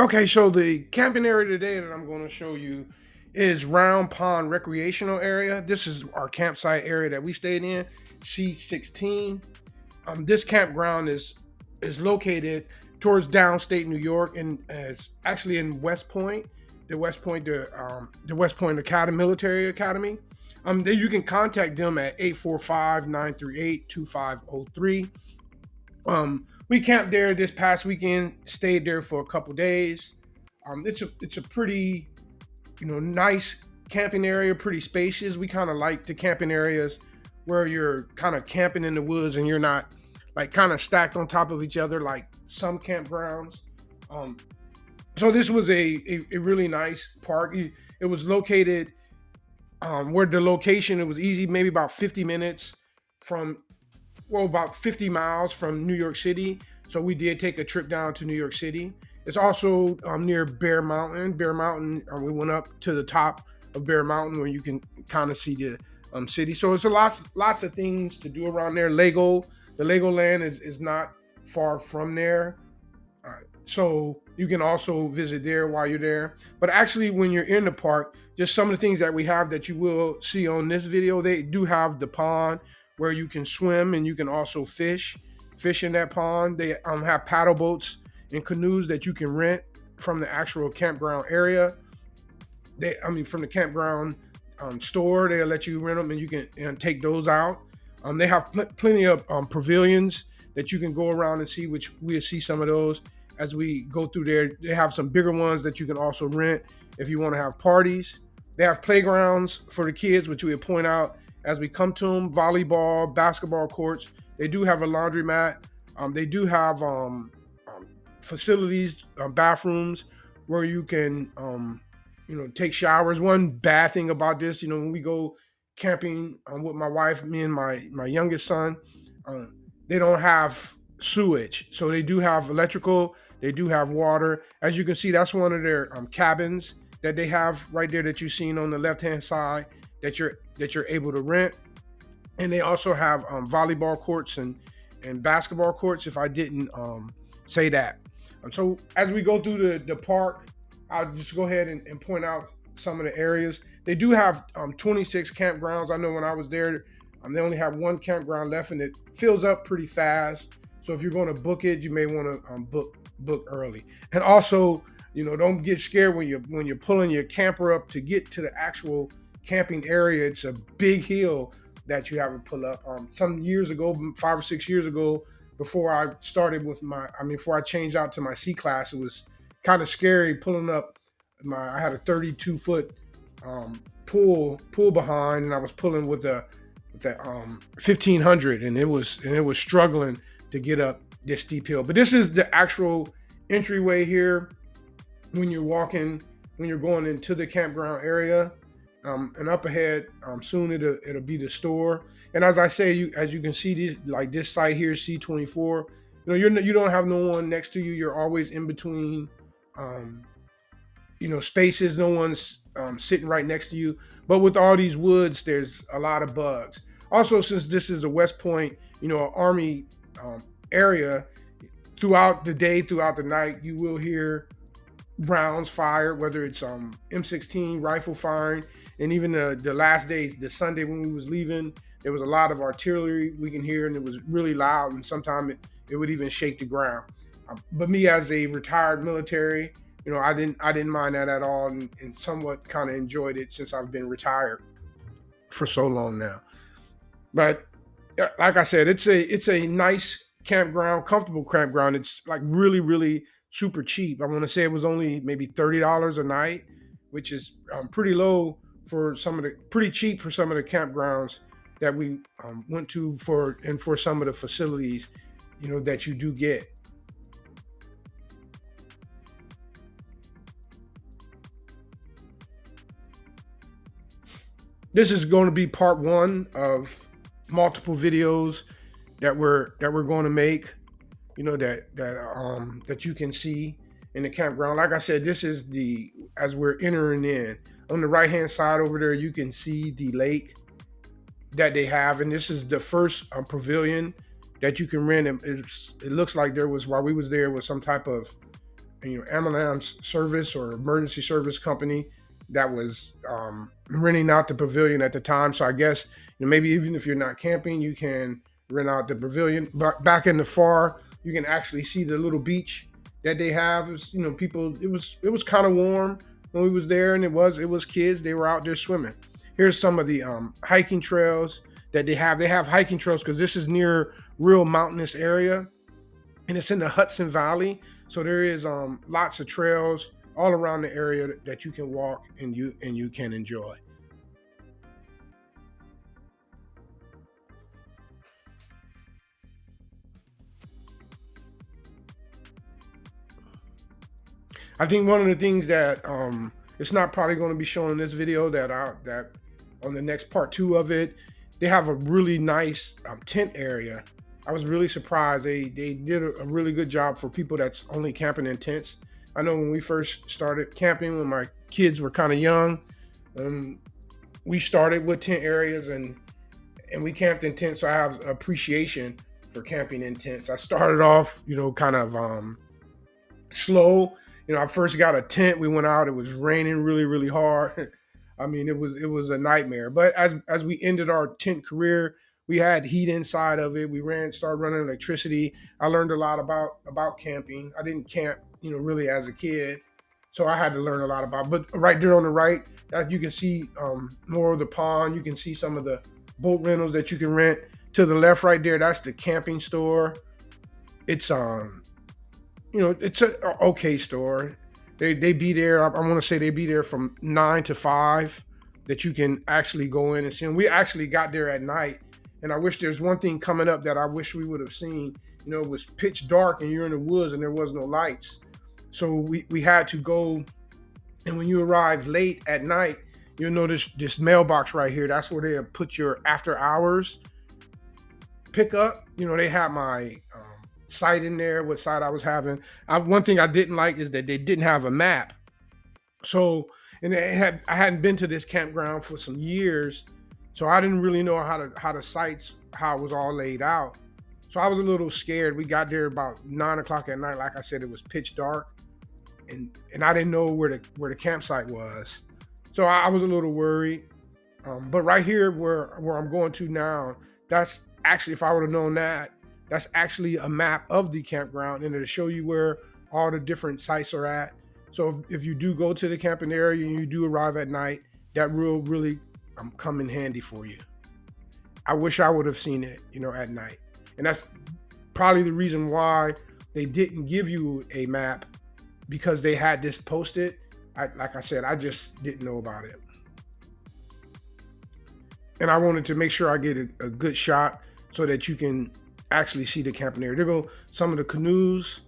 Okay, so the camping area today that I'm going to show you is Round Pond Recreational Area. This is our campsite area that we stayed in, C16. This campground is located towards downstate New York, and it's actually in Westpoint, the West Point Academy, Military Academy. Then you can contact them at 845-938-2503. We camped there this past weekend, stayed there for a couple days. It's a pretty nice camping area, pretty spacious. We kind of like the camping areas where you're kind of camping in the woods and you're not like kind of stacked on top of each other like some campgrounds. Um, so this was a really nice park. It was located where the location, it was easy, maybe about 50 minutes from, well, about 50 miles from New York City. So we did take a trip down to New York City. It's also near Bear Mountain. Bear Mountain, we went up to the top of Bear Mountain where you can kind of see the city. So it's lots of things to do around there. The Legoland is not far from there. So you can also visit there while you're there. But actually, when you're in the park, just some of the things that we have that you will see on this video, they do have the pond where you can swim and you can also fish in that pond. They have paddle boats and canoes that you can rent from the actual campground area. From the campground store, they'll let you rent them and you can take those out. They have plenty of pavilions that you can go around and see, which we'll see some of those as we go through there. They have some bigger ones that you can also rent if you want to have parties. They have playgrounds for the kids, which we'll point out as we come to them. Volleyball, basketball courts. They do have a laundromat. They do have facilities, bathrooms where you can, take showers. One bad thing about this, when we go camping with my wife, me and my youngest son, they don't have sewage. So they do have electrical. They do have water. As you can see, that's one of their cabins that they have right there that you've seen on the left-hand side that you're able to rent. And they also have volleyball courts and basketball courts, if I didn't say that. So as we go through the park, I'll just go ahead and point out some of the areas. They do have 26 campgrounds. I know when I was there, they only have one campground left, and it fills up pretty fast. So if you're going to book it, you may want to book early. And also, don't get scared when you're pulling your camper up to get to the actual camping area. It's a big hill that you have to pull up. Some years ago, 5 or 6 years ago, before I started with before I changed out to my C class, it was kind of scary pulling up. I had a 32-foot pool behind, and I was pulling with a 1500, and it was struggling to get up this steep hill. But this is the actual entryway here when you're going into the campground area. And up ahead, soon it'll be the store. And as I say, as you can see, this site here, C24. You don't have no one next to you. You're always in between, spaces. No one's sitting right next to you. But with all these woods, there's a lot of bugs. Also, since this is a West Point, an Army area, throughout the day, throughout the night, you will hear rounds fired, whether it's M16 rifle firing. And even the last days, the Sunday when we was leaving, there was a lot of artillery we can hear, and it was really loud, and sometimes it would even shake the ground. But me, as a retired military, I didn't mind that at all, and somewhat kind of enjoyed it since I've been retired for so long now. But like I said, it's a nice campground, comfortable campground. It's like really, really super cheap. I want to say it was only maybe $30 a night, which is pretty low for pretty cheap for some of the campgrounds that we went to for some of the facilities, that you do get. This is going to be part one of multiple videos that we're going to make. That you can see in the campground. Like I said, this is as we're entering in. On the right hand side over there, you can see the lake that they have, and this is the first pavilion that you can rent. It looks like there was, while we was there, was some type of ambulance service or emergency service company that was renting out the pavilion at the time. So I guess maybe even if you're not camping, you can rent out the pavilion. But back in the far, you can actually see the little beach that they have. It was, people. It was kind of warm when we was there, and it was kids. They were out there swimming. Here's some of the hiking trails that they have. They have hiking trails because this is near real mountainous area, and it's in the Hudson Valley. So there is lots of trails all around the area that you can walk and you can enjoy. I think one of the things that it's not probably going to be shown in this video that on the next part two of it, they have a really nice tent area. I was really surprised. They did a really good job for people that's only camping in tents. I know when we first started camping, when my kids were kind of young, we started with tent areas and we camped in tents. So I have appreciation for camping in tents. I started off, kind of slow. I first got a tent. We went out. It was raining really, really hard. I mean, it was a nightmare. But as we ended our tent career, we had heat inside of it. We started running electricity. I learned a lot about camping. I didn't camp, really as a kid, so I had to learn a lot about. But right there on the right, that you can see more of the pond. You can see some of the boat rentals that you can rent. To the left, right there, that's the camping store. It's it's a okay store. They be there. I want to say they be there from 9 to 5. That you can actually go in and see. And we actually got there at night. And I wish there's one thing coming up that I wish we would have seen. It was pitch dark and you're in the woods and there was no lights. So we had to go. And when you arrive late at night, you'll notice this mailbox right here. That's where they put your after hours pickup. They had my site in there, what site I was having. One thing I didn't like is that they didn't have a map. So, and I hadn't been to this campground for some years, so I didn't really know how the sites, how it was all laid out. So I was a little scared. We got there about 9 o'clock at night. Like I said, it was pitch dark, and I didn't know where the campsite was. So I was a little worried. But right here, where I'm going to now, that's actually, if I would have known that, that's actually a map of the campground, and it'll show you where all the different sites are at. So if you do go to the camping area and you do arrive at night, that will really come in handy for you. I wish I would have seen it, at night. And that's probably the reason why they didn't give you a map, because they had this posted. Like I said, I just didn't know about it. And I wanted to make sure I get a good shot so that you can actually see the camping area. There go some of the canoes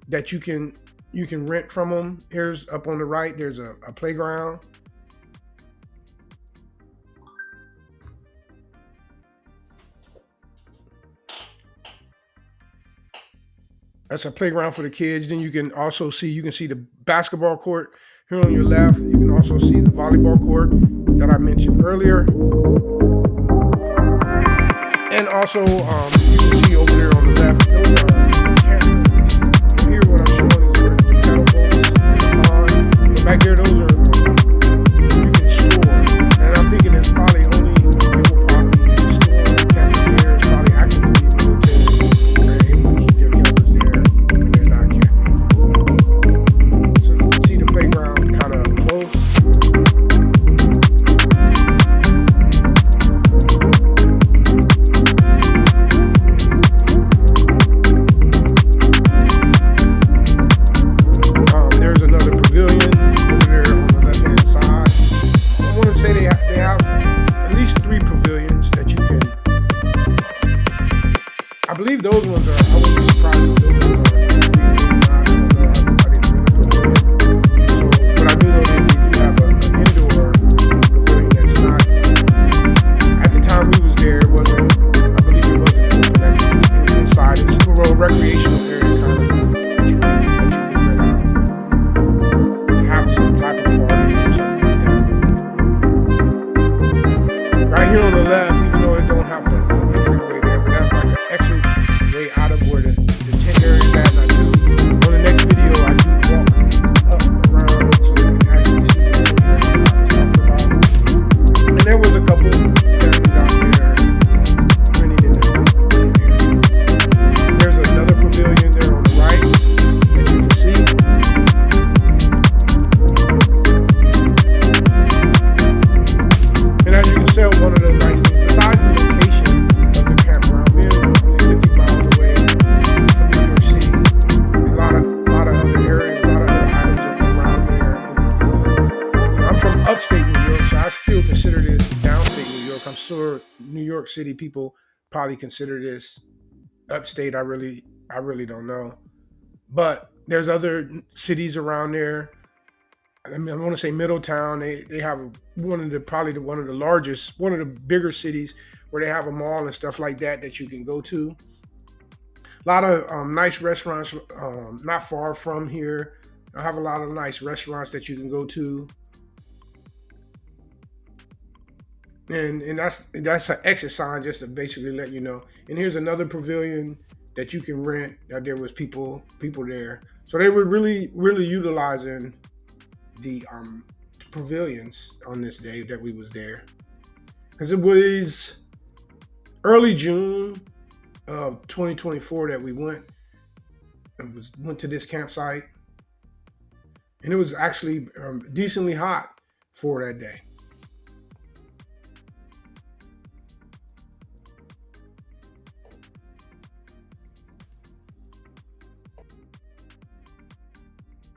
that you can rent from them. Here's up on the right, there's a playground. That's a playground for the kids. Then you can see the basketball court here on your left. You can also see the volleyball court that I mentioned earlier. And also, you can see over there on the left, those are campgrounds. Here, what I'm showing is where the paddle boats in the pond. And back there, those are you can store. And I'm thinking there's probably only people probably storing campers there. It's probably actively military. They're able to keep their campers there when they're not camping. So you can see the playground kind of close. sure New York City people probably consider this upstate. I really don't know. But there's other cities around there. I mean, I want to say Middletown. They have one of the probably one of the largest, one of the bigger cities where they have a mall and stuff like that that you can go to. A lot of nice restaurants not far from here. I have a lot of nice restaurants that you can go to, and that's an exit sign just to basically let you know. And here's another pavilion that you can rent. That there was people there, so they were really utilizing the pavilions on this day that we was there, because it was early June of 2024 that we went to this campsite, and it was actually decently hot for that day.